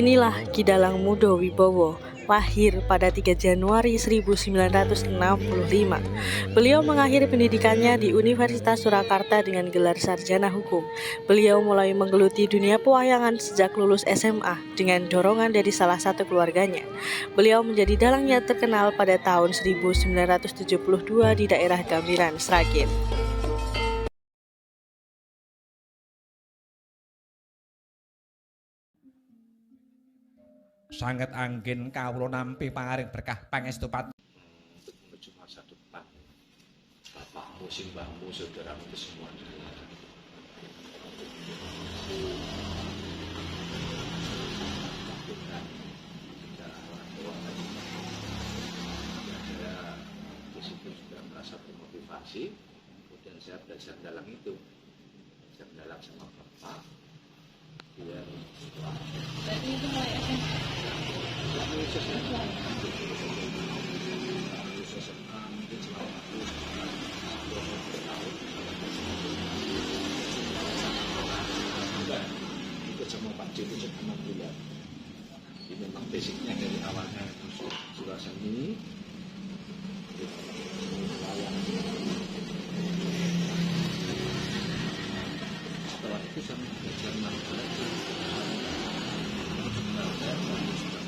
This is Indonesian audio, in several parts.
Inilah Ki Dalang Mudo Wibowo, lahir pada 3 Januari 1965. Beliau mengakhiri pendidikannya di Universitas Surakarta dengan gelar sarjana hukum. Beliau mulai menggeluti dunia pewayangan sejak lulus SMA dengan dorongan dari salah satu keluarganya. Beliau menjadi dalang yang terkenal pada tahun 1972 di daerah Gambiran, Sragen. Sanget angin kawula nampi pangaring berkah pangestu pat untuk menuju masa depan bapakmu, simbahmu, saudaramu itu semua adalah lakukan secara orang tua tadi. Saya di situ juga merasa termotivasi, kemudian saya belajar dalam itu, belajar dalam sama bapak. Biar Berarti itu mulai SMA mungkin selama 20 tahun ikut sama Pak J itu sejak 6 bulan. Jadi memang basicnya dari awalnya surah seni, wayang. Setelah itu saya belajar manfaat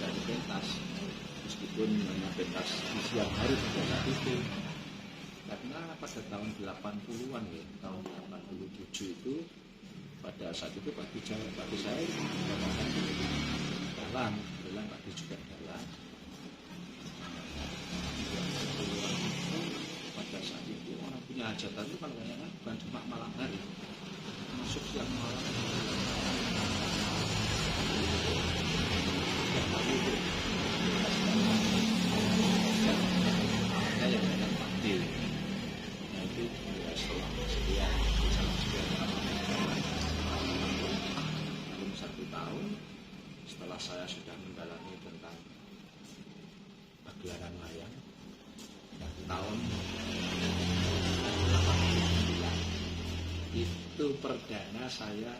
dari pentas, meskipun hanya pentas di siang hari pada saat itu, karena pada tahun 80-an ya, tahun 87 itu pada saat itu bagi saya mengatakan dalang bagi juga dalang. Pada saat itu orang punya hajatan itu kalau kadang bukan cuma malam hari, masuk siang malam. Ada yang datang panggil, nah itu setelah sekian belum 1 tahun setelah saya sudah mendalami tentang pagelaran wayang tahun 89 itu perdana saya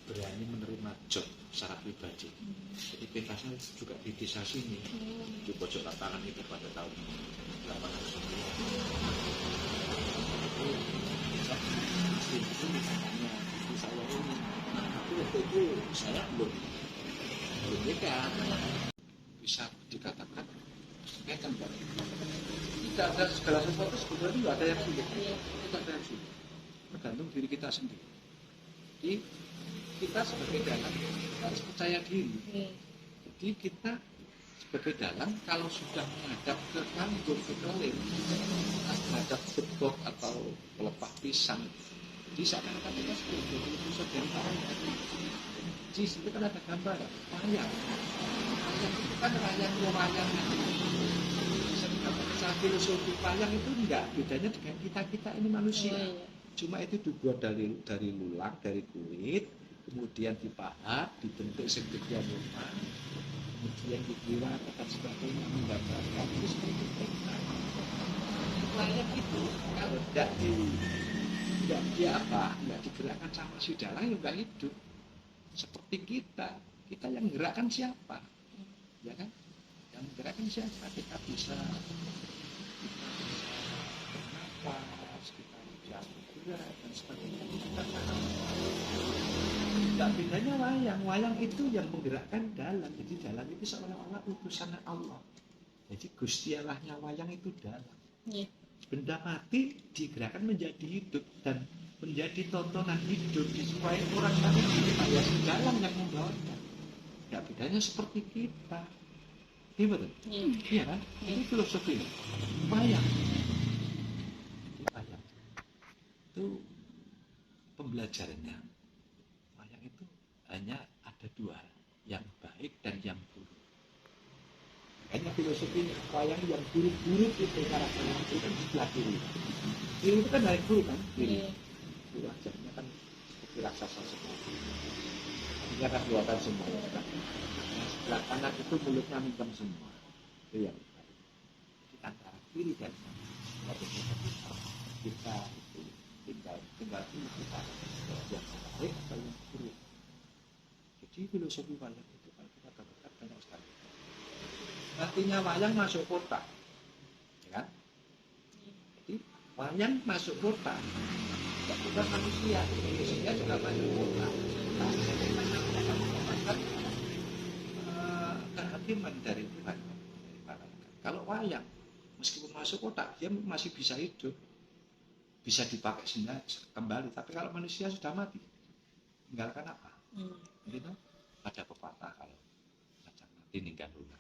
berani menerima job secara pribadi. Jadi pentasnya juga di desa sini, di pojok lapangan itu pada tahun 89. Itu misalnya di saya ini, tapi waktu itu saya belum nikah. Bisa dikatakan kan tidak ada segala sesuatu sebetulnya tidak ada yang sulit, tidak ada yang sulit, tergantung diri kita sendiri. Jadi kita sebagai dalang harus percaya diri. Jadi kita sebagai dalang kalau sudah menghadap ke panggung, ke keling, menghadap footbox atau pelepah pisang, jadi seakan-akan kita sebagai pusat dari wayang. Di situ kan ada gambar wayang. Wayang itu kan wayang. Bisa dikatakan secara filosofi wayang itu enggak bedanya dengan kita ini manusia. Cuma itu dibuat dari lulang, dari kulit, kemudian dipahat, dibentuk sedemikian rupa, kemudian dikira dan sebagainya, menggambarkan itu seperti itu. Wayang itu kalau tidak digerakkan sama si dalang juga hidup. Seperti kita yang gerakkan siapa? Ya kan? Yang gerakkan siapa? Kita bisa bernafas, kita bisa bergerak dan sebagainya. Tidak bedanya wayang itu yang menggerakkan dalang. Jadi dalang itu seolah-olah utusan Allah. Jadi Gusti Allahnya wayang itu dalang. Benda mati digerakkan menjadi hidup dan menjadi tontonan hidup supaya orang tadi supaya dalang yang membawakan. Tidak bedanya seperti kita. Iya betul? Iya kan? Ini filosofi wayang. Wayang itu pembelajarannya. Wayang itu hanya ada 2, yang baik dan yang buruk. Hanya filosofi wayang yang buruk-buruk itu karakternya itu kan sebelah kiri. Kiri itu kan dari buruk kan? Kiri. Wajahnya kan seperti raksasa semua. Dia kan buatan semua. Kan? Nah, sebelah kanan itu mulutnya hitam semua. Itu yang baik. Jadi antara kiri dan kanan. Kita itu tinggal kita yang baik atau yang buruk. Jadi filosofi wayang itu kalau kita perhatikan banyak sekali. Artinya wayang masuk kota, ya kan? Jadi wayang masuk kota, tidak bukan manusia juga masuk kota. Nah, jadi menyampaikan kehakiman dari Tuhan. Kalau wayang, meskipun masuk kota, dia masih bisa hidup, bisa dipakai kembali. Tapi kalau manusia sudah mati, tinggalkan apa? Gitu. Ada pepatah kalau gajah mati ninggal ular,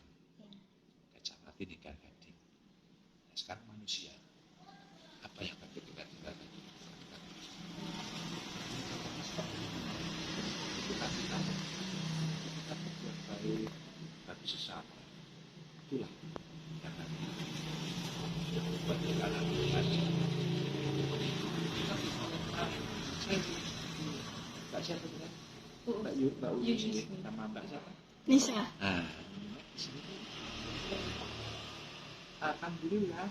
gajah mati ninggal gading. Nah, sekarang manusia, apa yang akan kita tinggalkan? Itu kasih tahu. Kita berbuat baik bagi sesama. Itulah yang nanti yang membuat kita lakukan. Mbak siapa juga? Mbak Uji sama Mbak siapa? Nisa. Nah, alhamdulillah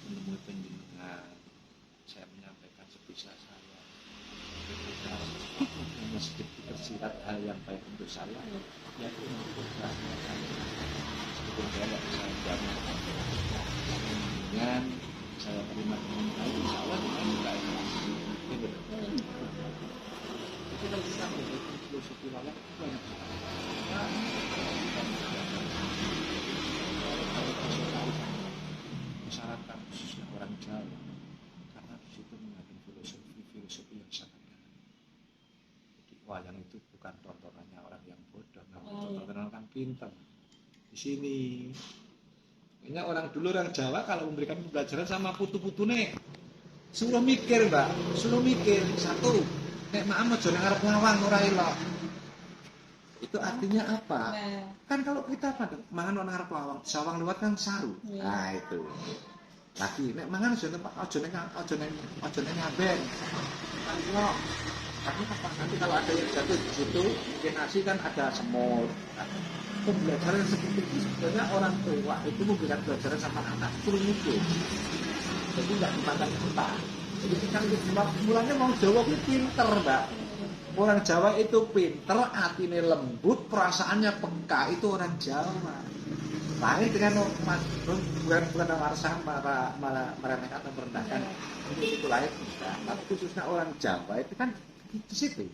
menemui penjenengan, saya menyampaikan sebisa saya. Hanya sedikit tersirat hal yang baik untuk saya, ya itu untuk saya. Meskipun saya tidak bisa menjamin dengan saya terima dengan baik, insya Allah dengan baik. Itu kalau kita melihat filosofi wayang itu banyak masyarakat khususnya orang Jawa, karena di situ mengandung filosofi yang sangat dalam. Jadi wayang itu bukan tontonannya orang yang bodoh, namun tontonan orang pintar. Di sini, kayaknya orang dulu orang Jawa kalau memberikan pembelajaran sama putu-putune, suruh mikir mbak, suruh mikir satu, nek maam aja nang arep ngawang ora elok. Itu artinya apa? Kan kalau kita pada mangan nang arep lawang, sawang lewat kan saru. Nah itu. Lagi nek mangan aja nang ngaben. Kan elok. Karena apa? Nanti kalau ada yang jatuh di situ, mungkin nasi kan ada semut. Pembelajaran seperti itu sebenarnya orang tua itu memberikan pelajaran sama anak suruh mikir. Jadi nggak dimakan mentah. Jadi kan mulanya mau Jawa itu pinter mbak. Orang Jawa itu pinter, hatinya lembut, perasaannya peka, itu orang Jawa. Lain dengan bukan warsa malah meremehkan atau merendahkan. Itu lain enggak. Tapi khususnya orang Jawa itu kan di situ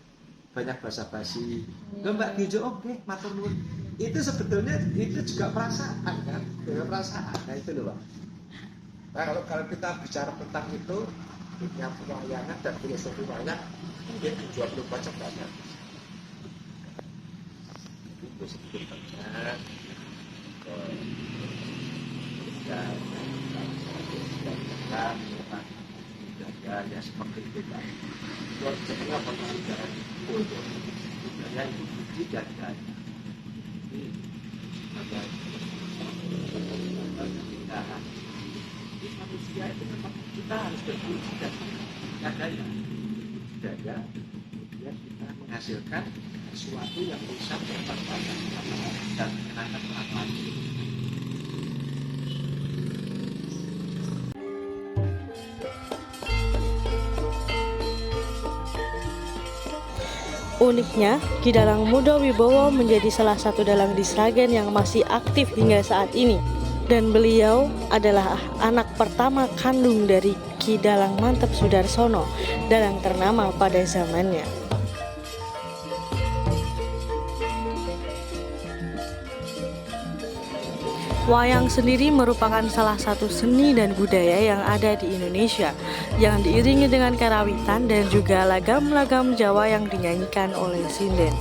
banyak basa-basi. Mbak Gijo oke, matur nuwun. Itu sebetulnya itu juga perasaan kan, juga perasaan. Nah itu loh, Pak. Nah kalau kita bicara tentang itu, dunia pewayangan dan filosofi wayang, mungkin 24 jam banyak. Itu sedikit banyak. Ya seperti itu kan. Buat setelah pembelajaran untuk budaya itu puji dan daya. Ada keindahan. Jadi manusia itu memang kita harus berpuji dan daya. Daya, kemudian kita menghasilkan sesuatu yang bisa bermanfaat dan menyenangkan orang lain. Uniknya, Ki Dalang Muda Wibowo menjadi salah satu dalang di Sragen yang masih aktif hingga saat ini. Dan beliau adalah anak pertama kandung dari Ki Dalang Mantep Sudarsono, dalang ternama pada zamannya. Wayang sendiri merupakan salah satu seni dan budaya yang ada di Indonesia, yang diiringi dengan karawitan dan juga lagam-lagam Jawa yang dinyanyikan oleh sinden.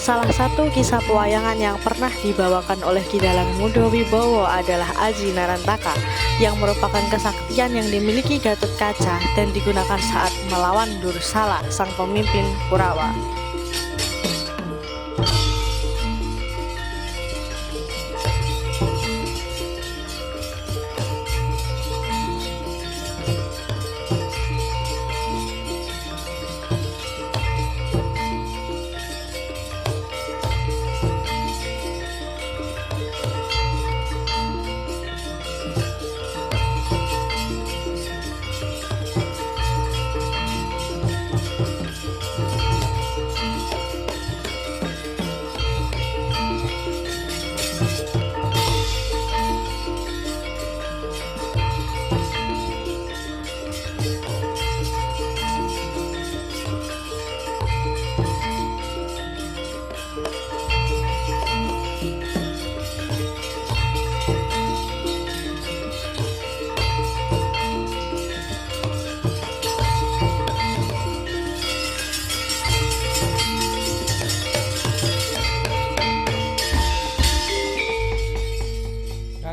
Salah satu kisah pewayangan yang pernah dibawakan oleh Ki Dalang Mudo Wibowo adalah Aji Narantaka, yang merupakan kesaktian yang dimiliki Gatot Kaca dan digunakan saat melawan Dursala, sang pemimpin Kurawa.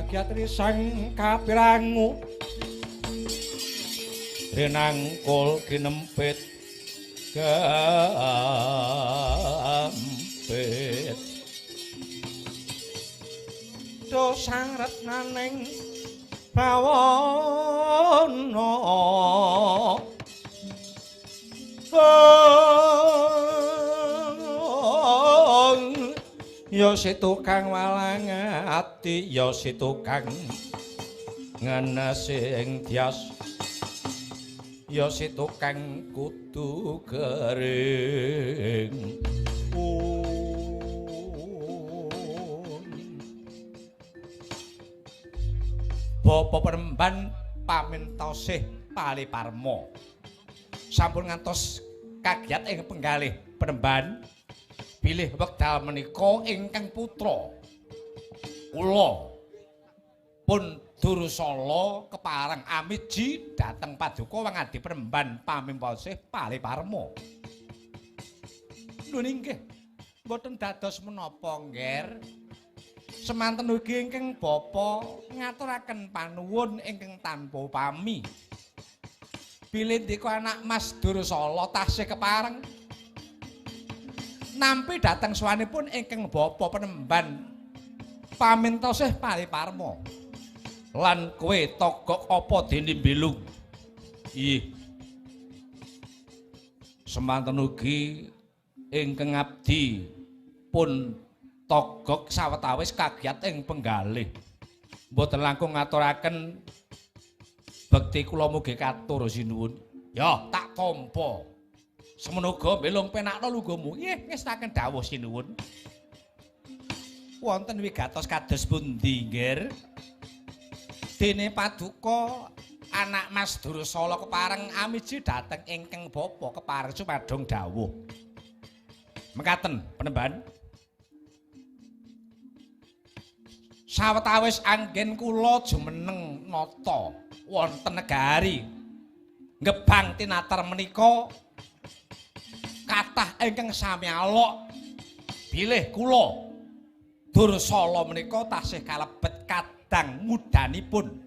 Kagyatri sang kapirangu rinangkul kinempit gampit do sang retnaning bawana ya si tukang walang ati ya si tukang ngenesing tias ya si tukang kudu kering Bapa Penemban pamintosih Paliparma sampun ngantos kagiat ing penggalih Penemban bilih wekdal menika ingkang putra kula pun Dursala kepareng amiji dhateng paduka wangadi Penemban pamimposih Paliparma. Lho nggih mboten dados menapa ngger semanten ugi ingkang bapa ngaturaken panuwun ingkang tanpa pami bilih ndika anak Mas Dursala tasih kepareng nampi dhateng swanipun ingkang bapa Penemban pamintosih Paliparma lan kowe togok apa dene mbelung ih semanten ugi ingkang abdi pun togok sawetawis kagiat ing penggalih mboten langkung ngaturaken bekti kula mugi katur sinuwun ya tak tampa semenaga mbelung penakna lungguhmu nggih ngestaken dawuh sinuwun wonten wigatos kados pundi nggir dene paduka anak Mas Dursala kepareng amiji dhateng ingkang bapa kepareng sumadong dawuh mekaten Penemban sawetawis anggen kula jumeneng nata wonten negari Gebang tinatar menika kathah ingkang sami alok bilih kula Dursala menika tasih kalebet kadang mudanipun